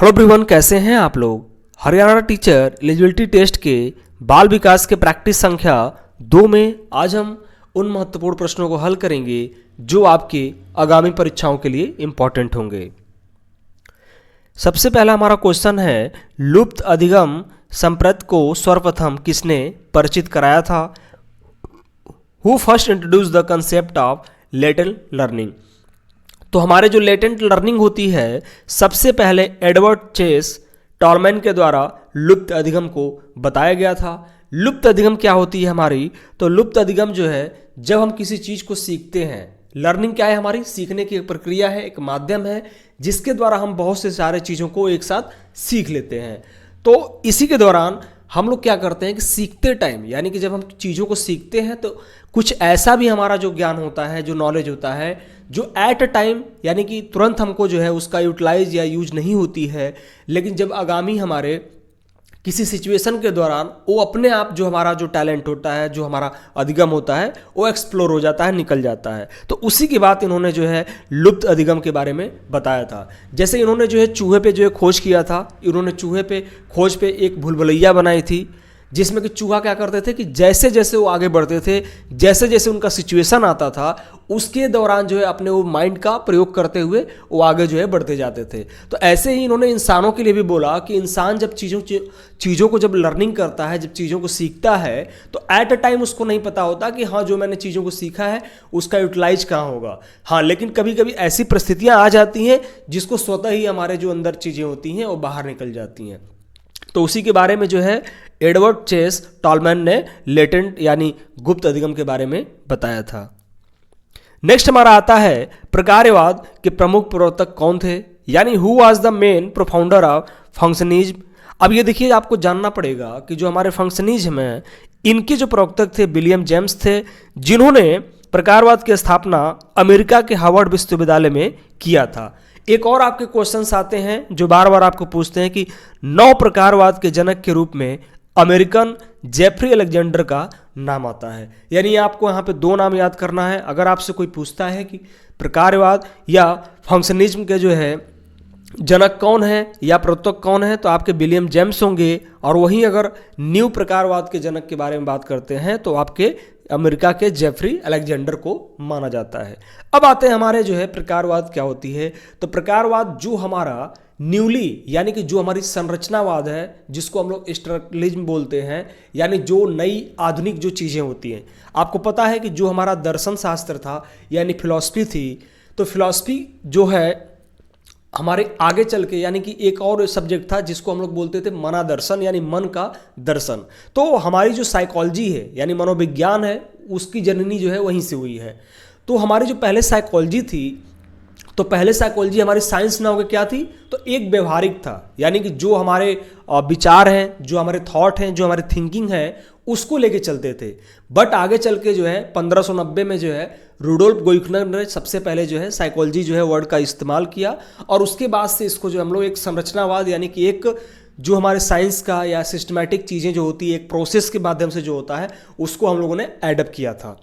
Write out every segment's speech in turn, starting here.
Hello everyone, कैसे हैं आप लोग। हरियाणा टीचर एलिजिबिलिटी टेस्ट के बाल विकास के प्रैक्टिस संख्या 2 में आज हम उन महत्वपूर्ण प्रश्नों को हल करेंगे जो आपके आगामी परीक्षाओं के लिए इम्पॉर्टेंट होंगे। सबसे पहला हमारा क्वेश्चन है, लुप्त अधिगम संप्रत को सर्वप्रथम किसने परिचित कराया था। Who first introduce the concept of latent learning. तो हमारे जो लेटेंट लर्निंग होती है, सबसे पहले एडवर्ड चेस टॉलमैन के द्वारा लुप्त अधिगम को बताया गया था। लुप्त अधिगम क्या होती है हमारी, तो लुप्त अधिगम जो है जब हम किसी चीज़ को सीखते हैं। लर्निंग क्या है, हमारी सीखने की एक प्रक्रिया है, एक माध्यम है जिसके द्वारा हम बहुत से सारे चीज़ों को एक साथ सीख लेते हैं। तो इसी के दौरान हम लोग क्या करते हैं कि सीखते टाइम, यानी कि जब हम चीज़ों को सीखते हैं तो कुछ ऐसा भी हमारा जो ज्ञान होता है, जो नॉलेज होता है, जो एट अ टाइम यानी कि तुरंत हमको जो है उसका यूटिलाइज या यूज नहीं होती है, लेकिन जब आगामी हमारे किसी सिचुएशन के दौरान वो अपने आप जो हमारा जो टैलेंट होता है, जो हमारा अधिगम होता है, वो एक्सप्लोर हो जाता है, निकल जाता है। तो उसी की बात इन्होंने जो है लुप्त अधिगम के बारे में बताया था। जैसे इन्होंने जो है चूहे पे जो है खोज किया था। इन्होंने चूहे पे खोज पे एक भूलभुलैया बनाई थी जिसमें कि चूहा क्या करते थे कि जैसे जैसे वो आगे बढ़ते थे, जैसे जैसे उनका सिचुएशन आता था, उसके दौरान जो है अपने वो माइंड का प्रयोग करते हुए वो आगे जो है बढ़ते जाते थे। तो ऐसे ही इन्होंने इंसानों के लिए भी बोला कि इंसान जब चीज़ों को जब लर्निंग करता है, जब चीज़ों को सीखता है, तो एट अ टाइम उसको नहीं पता होता कि हाँ जो मैंने चीज़ों को सीखा है उसका यूटिलाइज कहाँ होगा। हाँ, लेकिन कभी कभी ऐसी परिस्थितियाँ आ जाती हैं जिसको स्वतः ही हमारे जो अंदर चीज़ें होती हैं वो बाहर निकल जाती हैं। तो उसी के बारे में जो है एडवर्ड चेस टॉलमैन ने लेटेंट यानी गुप्त अधिगम के बारे में बताया था। नेक्स्ट हमारा आता है प्रकार्यवाद के प्रमुख प्रवर्तक कौन थे, यानी who was the main profounder of functionism. अब ये देखिए, आपको जानना पड़ेगा कि जो हमारे फंक्शनिज्म है, इनके जो प्रवर्तक थे विलियम जेम्स थे, जिन्होंने प्रकारवाद की स्थापना अमेरिका के हार्वर्ड विश्वविद्यालय में किया था। एक और आपके क्वेश्चंस आते हैं जो बार बार आपको पूछते हैं कि 9 प्रकारवाद के जनक के रूप में अमेरिकन जेफरी अलेक्जेंडर का नाम आता है। यानी आपको यहाँ पे 2 नाम याद करना है। अगर आपसे कोई पूछता है कि प्रकारवाद या फंक्शनिज्म के जो है जनक कौन है या प्रवर्तक कौन है, तो आपके विलियम जेम्स होंगे। और वहीं अगर न्यू प्रकारवाद के जनक के बारे में बात करते हैं तो आपके अमेरिका के जेफरी अलेक्जेंडर को माना जाता है। अब आते हैं हमारे जो है प्रकारवाद क्या होती है। तो प्रकारवाद जो हमारा न्यूली यानी कि जो हमारी संरचनावाद है, जिसको हम लोग स्ट्रक्चरलिज्म बोलते हैं, यानी जो नई आधुनिक जो चीज़ें होती हैं। आपको पता है कि जो हमारा दर्शन शास्त्र था यानी फिलॉसफी थी, तो फिलॉसफी जो है हमारे आगे चल के यानी कि एक और सब्जेक्ट था जिसको हम लोग बोलते थे मना दर्शन, यानी मन का दर्शन। तो हमारी जो साइकोलॉजी है यानी मनोविज्ञान है, उसकी जननी जो है वहीं से हुई है। तो हमारी जो पहले साइकोलॉजी थी, तो पहले साइकोलॉजी हमारी साइंस ना होकर क्या थी, तो एक व्यवहारिक था, यानी कि जो हमारे विचार हैं, जो हमारे थॉट हैं, जो हमारी थिंकिंग है, उसको लेके चलते थे। बट आगे चल के जो है 1590 में जो है रुडोल्फ गोइखनर ने सबसे पहले जो है साइकोलॉजी जो है वर्ड का इस्तेमाल किया, और उसके बाद से इसको जो हम लोग एक संरचनावाद यानी कि एक जो हमारे साइंस का या सिस्टमैटिक चीज़ें जो होती है एक प्रोसेस के माध्यम से जो होता है, उसको हम लोगों ने एडप्ट किया था।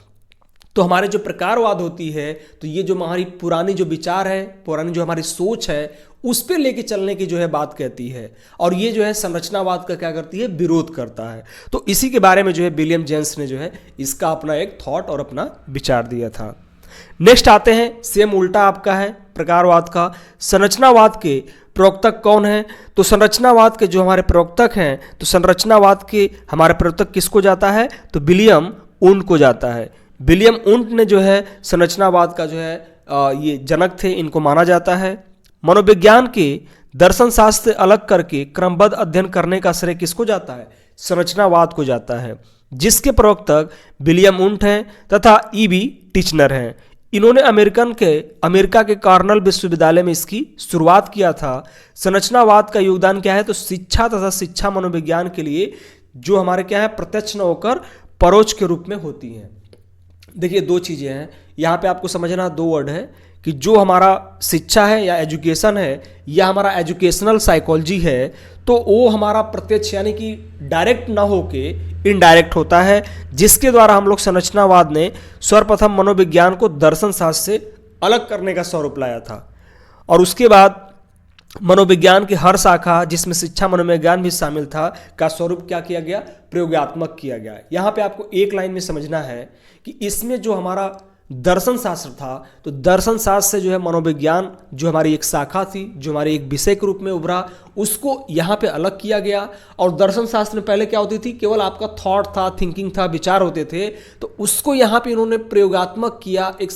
तो हमारे जो प्रकारवाद होती है, तो ये जो हमारी पुरानी जो विचार है, पुरानी जो हमारी सोच है, उस पर लेके चलने की जो है बात कहती है, और ये जो है संरचनावाद का क्या करती है, विरोध करता है। तो इसी के बारे में जो है विलियम जेम्स ने जो है इसका अपना एक थॉट और अपना विचार दिया था। नेक्स्ट आते हैं, सेम उल्टा आपका है प्रकारवाद का, संरचनावाद के प्रवर्तक कौन है। तो संरचनावाद के जो हमारे प्रवर्तक हैं, तो संरचनावाद के हमारे प्रवर्तक किसको जाता है, तो विलियम उंट को जाता है। विलियम उंट ने जो है संरचनावाद का जो है ये जनक थे, इनको माना जाता है। मनोविज्ञान के दर्शन शास्त्र अलग करके क्रमबद्ध अध्ययन करने का श्रेय किसको जाता है, संरचनावाद को जाता है, जिसके प्रवर्तक विलियम उंट हैं तथा ईबी टिचनर हैं। इन्होंने अमेरिका के कॉर्नेल विश्वविद्यालय में इसकी शुरुआत किया था। संरचनावाद का योगदान क्या है, तो शिक्षा तथा शिक्षा मनोविज्ञान के लिए जो हमारे क्या है प्रत्यक्ष न होकर परोक्ष के रूप में होती हैं। देखिए 2 चीज़ें हैं यहाँ पे, आपको समझना 2 वर्ड है कि जो हमारा शिक्षा है या एजुकेशन है या हमारा एजुकेशनल साइकोलॉजी है, तो वो हमारा प्रत्यक्ष यानी कि डायरेक्ट ना होके इनडायरेक्ट होता है, जिसके द्वारा हम लोग संरचनावाद ने सर्वप्रथम मनोविज्ञान को दर्शन शास्त्र से अलग करने का स्वरूप लाया था। और उसके बाद मनोविज्ञान की हर शाखा जिसमें शिक्षा मनोविज्ञान भी शामिल था का स्वरूप क्या किया गया, प्रयोगात्मक किया गया। यहाँ पे आपको एक लाइन में समझना है कि इसमें जो हमारा दर्शन शास्त्र था, तो दर्शन शास्त्र से जो है मनोविज्ञान जो हमारी एक शाखा थी, जो हमारे एक विषय के रूप में उभरा, उसको यहाँ पे अलग किया गया। और दर्शन शास्त्र में पहले क्या होती थी, केवल आपका थॉट था, थिंकिंग था, विचार होते थे, तो उसको यहाँ पे इन्होंने प्रयोगात्मक किया। एक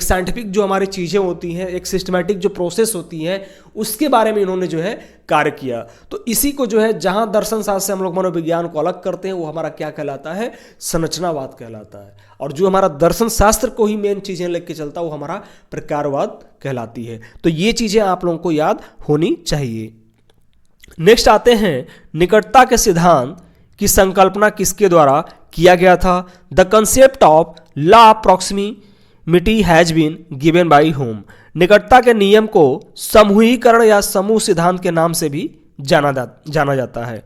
साइंटिफिक जो हमारी चीज़ें होती हैं, एक सिस्टमैटिक जो प्रोसेस होती हैं, उसके बारे में इन्होंने जो है कार्य किया। तो इसी को जो है, जहाँ दर्शन शास्त्र से हम लोग मनोविज्ञान को अलग करते हैं, वो हमारा क्या कहलाता है, संरचनावाद कहलाता है। और जो हमारा दर्शन शास्त्र को ही मेन चीज़ें लेके चलता है, वो हमारा प्रकारवाद कहलाती है। तो ये चीज़ें आप लोगों को याद होनी चाहिए। नेक्स्ट आते हैं, निकटता के सिद्धांत की संकल्पना किसके द्वारा किया गया था। The concept of law of proximity has been given by whom. निकटता के नियम को समूहीकरण या समूह सिद्धांत के नाम से भी जाना जाता है।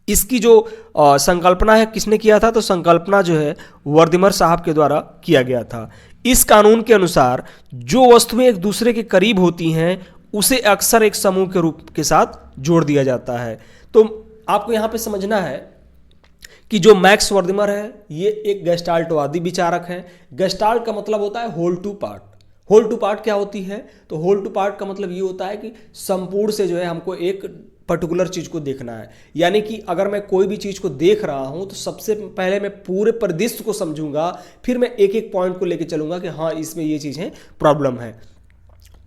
इसकी जो संकल्पना है किसने किया था, तो संकल्पना जो है वर्दिमर साहब के द्वारा किया गया था। इस कानून के अनुसार जो वस्तुएं एक दूसरे के करीब होती हैं, उसे अक्सर एक समूह के रूप के साथ जोड़ दिया जाता है। तो आपको यहाँ पे समझना है कि जो मैक्स वर्दिमर है, ये एक गेस्टाल्टवादी विचारक हैं। गेस्टाल्ट का मतलब होता है whole to part. Whole to part क्या होती है, तो होल टू पार्ट का मतलब ये होता है कि संपूर्ण से जो है हमको एक पर्टिकुलर चीज़ को देखना है। यानी कि अगर मैं कोई भी चीज़ को देख रहा हूं, तो सबसे पहले मैं पूरे परिदृश्य को समझूंगा, फिर मैं एक एक पॉइंट को लेके चलूंगा कि हाँ, इसमें ये चीज़ें प्रॉब्लम है।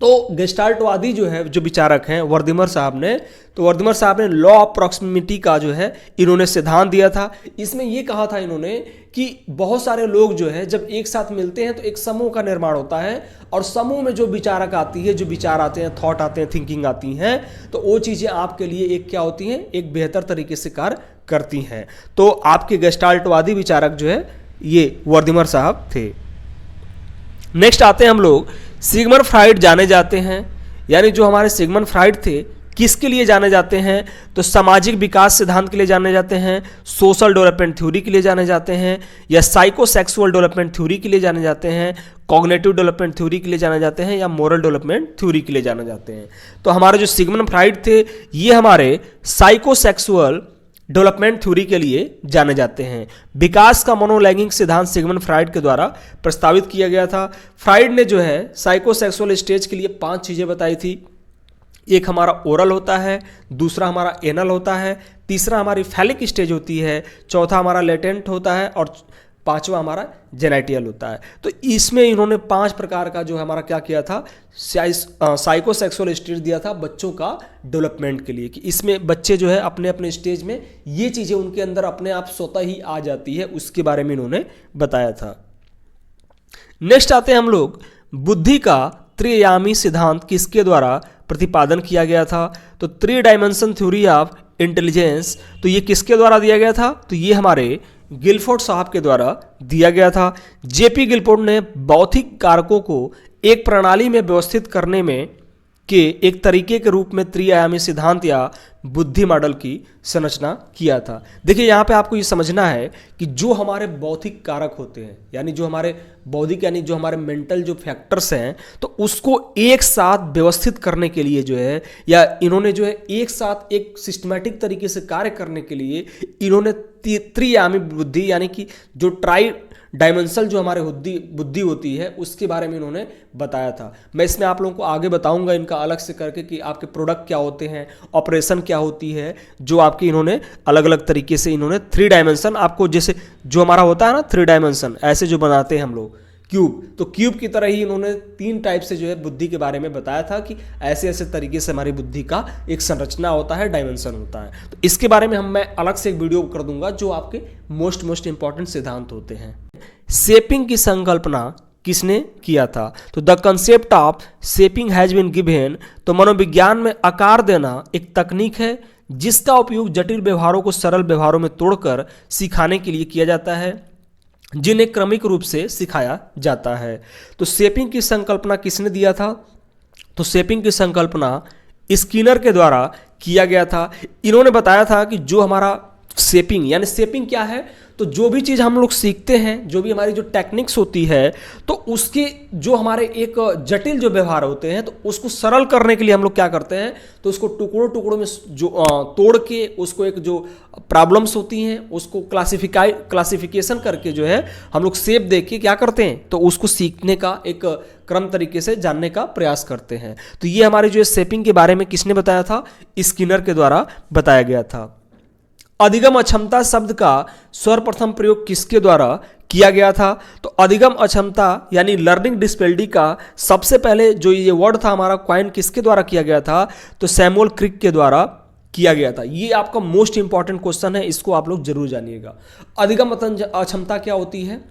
तो गेस्टाल्टवादी जो है, जो विचारक हैं वर्दिमर साहब ने, तो वर्दिमर साहब ने लॉ ऑफ प्रॉक्सिमिटी का जो है इन्होंने सिद्धांत दिया था। इसमें ये कहा था इन्होंने कि बहुत सारे लोग जो है जब एक साथ मिलते हैं तो एक समूह का निर्माण होता है, और समूह में जो विचारक आती है, जो विचार आते हैं, थॉट आते हैं, थिंकिंग आती हैं, तो वो चीज़ें आपके लिए एक क्या होती हैं, एक बेहतर तरीके से कार्य करती हैं। तो आपके गेस्टाल्टवादी विचारक जो है ये वर्दिमर साहब थे। नेक्स्ट आते हैं हम लोग, सिगमंड फ्राइड जाने जाते हैं, यानी जो हमारे सिगमंड फ्राइड थे किसके लिए जाने जाते हैं, तो सामाजिक विकास सिद्धांत के लिए जाने जाते हैं, सोशल डेवलपमेंट थ्योरी के लिए जाने जाते हैं, या साइकोसेक्सुअल डेवलपमेंट थ्योरी के लिए जाने जाते हैं, कॉग्निटिव डेवलपमेंट थ्योरी के लिए जाने जाते हैं, या मोरल डेवलपमेंट थ्योरी के लिए जाने जाते हैं। तो हमारे जो सिगमंड फ्राइड थे, ये हमारे साइकोसेक्सुअल डेवलपमेंट थ्योरी के लिए जाने जाते हैं। विकास का मनोलैंगिक सिद्धांत सिगमंड फ्राइड के द्वारा प्रस्तावित किया गया था। फ्राइड ने जो है साइकोसेक्सुअल स्टेज के लिए 5 चीज़ें बताई थी। एक हमारा ओरल होता है, दूसरा हमारा एनल होता है, तीसरा हमारी फैलिक स्टेज होती है, चौथा हमारा लेटेंट होता है, और पांचवा हमारा जेनेटियल होता है। तो इसमें इन्होंने 5 प्रकार का जो हमारा क्या किया था, साइकोसेक्सुअल स्टेज दिया था बच्चों का डेवलपमेंट के लिए, कि इसमें बच्चे जो है अपने अपने स्टेज में ये चीज़ें उनके अंदर अपने आप स्वतः ही आ जाती है, उसके बारे में इन्होंने बताया था। नेक्स्ट आते हैं हम लोग, बुद्धि का त्रिआयामी सिद्धांत किसके द्वारा प्रतिपादन किया गया था, तो 3 डायमेंशन थ्योरी ऑफ इंटेलिजेंस, तो ये किसके द्वारा दिया गया था, तो ये हमारे गिलफोर्ड साहब के द्वारा दिया गया था। जेपी गिलफोर्ड ने भौतिक कारकों को एक प्रणाली में व्यवस्थित करने में के एक तरीके के रूप में त्रिआयामी सिद्धांत या बुद्धि मॉडल की संरचना किया था। देखिए यहाँ पे आपको ये समझना है कि जो हमारे बौद्धिक कारक होते हैं, यानी जो हमारे बौद्धिक यानी जो हमारे मेंटल जो फैक्टर्स हैं, तो उसको एक साथ व्यवस्थित करने के लिए जो है, या इन्होंने जो है एक साथ एक सिस्टमैटिक तरीके से कार्य करने के लिए इन्होंने त्रिआयामी बुद्धि यानी कि जो ट्राई डायमेंशनल जो हमारे बुद्धि होती है उसके बारे में इन्होंने बताया था। मैं इसमें आप लोगों को आगे बताऊंगा इनका अलग से करके कि आपके प्रोडक्ट क्या होते हैं, ऑपरेशन क्या होती है, जो आपके इन्होंने अलग अलग तरीके से इन्होंने 3 डायमेंशन आपको, जैसे जो हमारा होता है ना 3 डायमेंशन ऐसे जो बनाते हैं हम लोग क्यूब, तो क्यूब की तरह ही इन्होंने 3 टाइप से जो है बुद्धि के बारे में बताया था कि ऐसे ऐसे तरीके से हमारी बुद्धि का एक संरचना होता है, डायमेंशन होता है। तो इसके बारे में मैं अलग से एक वीडियो कर दूंगा जो आपके मोस्ट इंपॉर्टेंट सिद्धांत होते हैं। शेपिंग की संकल्पना किसने किया था, तो the concept of shaping has been given, तो मनोविज्ञान में आकार देना एक तकनीक है जिसका उपयोग जटिल व्यवहारों को सरल व्यवहारों में तोड़कर सिखाने के लिए किया जाता है, जिन्हें क्रमिक रूप से सिखाया जाता है। तो शेपिंग की संकल्पना किसने दिया था, तो शेपिंग की संकल्पना स्किनर के द्वारा किया गया था। इन्होंने बताया था कि जो हमारा शेपिंग, यानी शेपिंग क्या है, तो जो भी चीज़ हम लोग सीखते हैं, जो भी हमारी जो टेक्निक्स होती है, तो उसके जो हमारे एक जटिल जो व्यवहार होते हैं, तो उसको सरल करने के लिए हम लोग क्या करते हैं, तो उसको टुकड़ों टुकड़ों में जो तोड़ के उसको एक जो प्रॉब्लम्स होती हैं उसको क्लासिफिकेशन करके जो है हम लोग शेप दे के क्या करते हैं, तो उसको सीखने का एक क्रम तरीके से जानने का प्रयास करते हैं। तो ये हमारे जो शेपिंग के बारे में किसने बताया था, स्किनर के द्वारा बताया गया था। अधिगम अक्षमता शब्द का सर्वप्रथम प्रयोग किसके द्वारा किया गया था, तो अधिगम अक्षमता यानी लर्निंग डिसबिलिटी का सबसे पहले जो ये वर्ड था हमारा कॉइन किसके द्वारा किया गया था, तो सैमुअल क्रिक के द्वारा किया गया था। ये आपका मोस्ट इंपॉर्टेंट क्वेश्चन है, इसको आप लोग जरूर जानिएगा। अधिगम अक्षमता क्या होती है,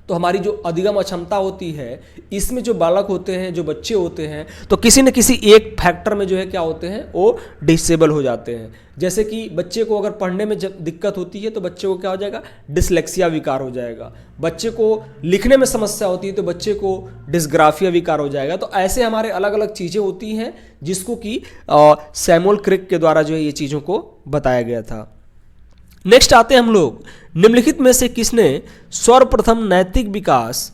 तो हमारी जो अधिगम अक्षमता होती है इसमें जो बालक होते हैं, जो बच्चे होते हैं, तो किसी न किसी एक फैक्टर में जो है क्या होते हैं, वो डिसेबल हो जाते हैं। जैसे कि बच्चे को अगर पढ़ने में जब दिक्कत होती है तो बच्चे को क्या हो जाएगा, डिसलेक्सिया विकार हो जाएगा। बच्चे को लिखने में समस्या होती है तो बच्चे को डिस्ग्राफिया विकार हो जाएगा। तो ऐसे हमारे अलग अलग चीज़ें होती हैं जिसको कि सैमुअल क्रिक के द्वारा जो है ये चीज़ों को बताया गया था। नेक्स्ट आते हैं हम लोग, निम्नलिखित में से किसने सर्वप्रथम नैतिक विकास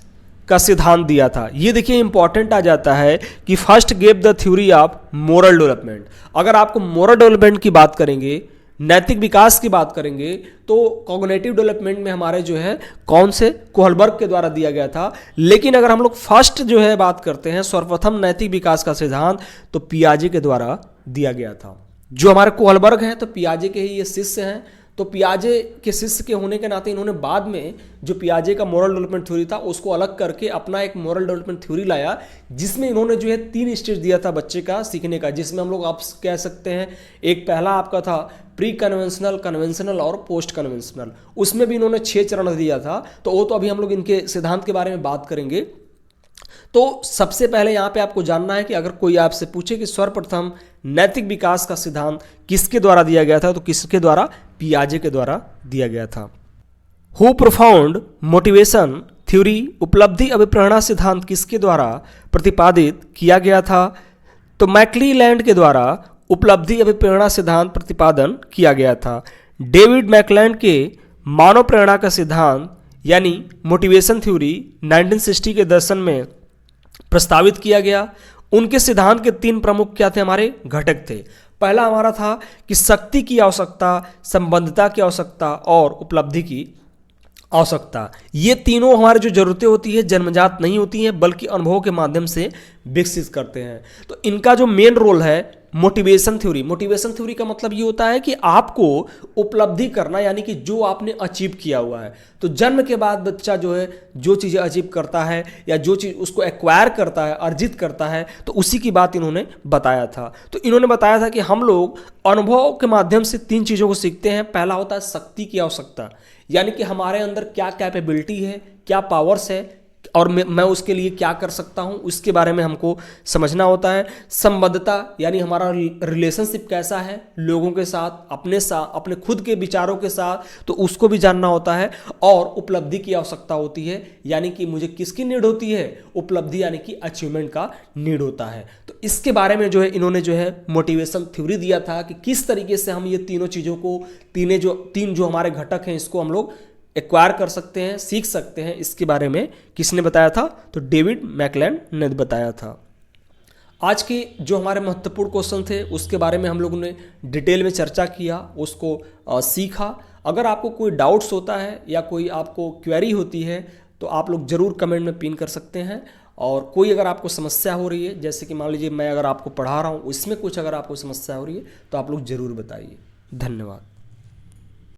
का सिद्धांत दिया था। ये देखिए इंपॉर्टेंट आ जाता है कि first gave the theory of moral development. अगर आपको मोरल डेवलपमेंट की बात करेंगे, नैतिक विकास की बात करेंगे, तो कॉग्निटिव डेवलपमेंट में हमारे जो है कौन से, कोहलबर्ग के द्वारा दिया गया था। लेकिन अगर हम लोग फर्स्ट जो है बात करते हैं सर्वप्रथम नैतिक विकास का सिद्धांत, तो पियाजे के द्वारा दिया गया था। जो हमारे कोहलबर्ग हैं तो पियाजे के ही ये शिष्य हैं। तो पियाजे के शिष्य के होने के नाते इन्होंने बाद में जो पियाजे का मोरल डेवलपमेंट थ्योरी था उसको अलग करके अपना एक मोरल डेवलपमेंट थ्योरी लाया, जिसमें इन्होंने जो है 3 स्टेज दिया था बच्चे का सीखने का, जिसमें हम लोग आप कह सकते हैं एक पहला आपका था प्री कन्वेंशनल, कन्वेंशनल और पोस्ट कन्वेंशनल। उसमें भी इन्होंने 6 चरण दिया था। तो वो तो अभी हम लोग इनके सिद्धांत के बारे में बात करेंगे। तो सबसे पहले यहाँ पे आपको जानना है कि अगर कोई आपसे पूछे कि सर्वप्रथम नैतिक विकास का सिद्धांत किसके द्वारा दिया गया था, तो किसके द्वारा, पियाजे के द्वारा दिया गया था। हु प्रोफाउंड मोटिवेशन थ्योरी, उपलब्धि अभिप्रेरणा सिद्धांत किसके द्वारा प्रतिपादित किया गया था, तो मैक्लीलैंड के द्वारा उपलब्धि अभिप्रेरणा सिद्धांत प्रतिपादन किया गया था। डेविड मैकलैंड के मानव प्रेरणा का सिद्धांत यानी मोटिवेशन थ्योरी 1960 के दर्शन में प्रस्तावित किया गया। उनके सिद्धांत के 3 प्रमुख क्या थे, हमारे घटक थे। पहला हमारा था कि शक्ति की आवश्यकता, संबद्धता की आवश्यकता और उपलब्धि की आवश्यकता। ये तीनों हमारी जो जरूरतें होती है जन्मजात नहीं होती हैं, बल्कि अनुभव के माध्यम से विकसित करते हैं। तो इनका जो मेन रोल है मोटिवेशन थ्योरी, मोटिवेशन थ्योरी का मतलब ये होता है कि आपको उपलब्धि करना, यानी कि जो आपने अचीव किया हुआ है। तो जन्म के बाद बच्चा जो है जो चीज़ें अचीव करता है या जो चीज़ उसको एक्वायर करता है, अर्जित करता है, तो उसी की बात इन्होंने बताया था। तो इन्होंने बताया था कि हम लोग अनुभव के माध्यम से 3 चीज़ों को सीखते हैं। पहला होता है शक्ति की आवश्यकता, यानी कि हमारे अंदर क्या कैपेबिलिटी है, क्या पावर्स है और मैं उसके लिए क्या कर सकता हूं, उसके बारे में हमको समझना होता है। संबद्धता यानी हमारा रिलेशनशिप कैसा है लोगों के साथ, अपने खुद के विचारों के साथ, तो उसको भी जानना होता है। और उपलब्धि की आवश्यकता होती है, यानी कि मुझे किसकी नीड होती है, उपलब्धि यानी कि अचीवमेंट का नीड होता है। तो इसके बारे में जो है इन्होंने जो है मोटिवेशन थ्योरी दिया था कि किस तरीके से हम ये तीनों चीज़ों को, तीन जो हमारे घटक हैं, इसको हम लोग एक्वायर कर सकते हैं, सीख सकते हैं। इसके बारे में किसने बताया था, तो डेविड मैकलैंड ने बताया था। आज के जो हमारे महत्वपूर्ण क्वेश्चन थे उसके बारे में हम लोगों ने डिटेल में चर्चा किया, उसको सीखा। अगर आपको कोई डाउट्स होता है या कोई आपको क्वेरी होती है तो आप लोग ज़रूर कमेंट में पिन कर सकते हैं। और कोई अगर आपको समस्या हो रही है, जैसे कि मान लीजिए मैं अगर आपको पढ़ा रहा हूँ, इसमें कुछ अगर आपको समस्या हो रही है तो आप लोग ज़रूर बताइए। धन्यवाद।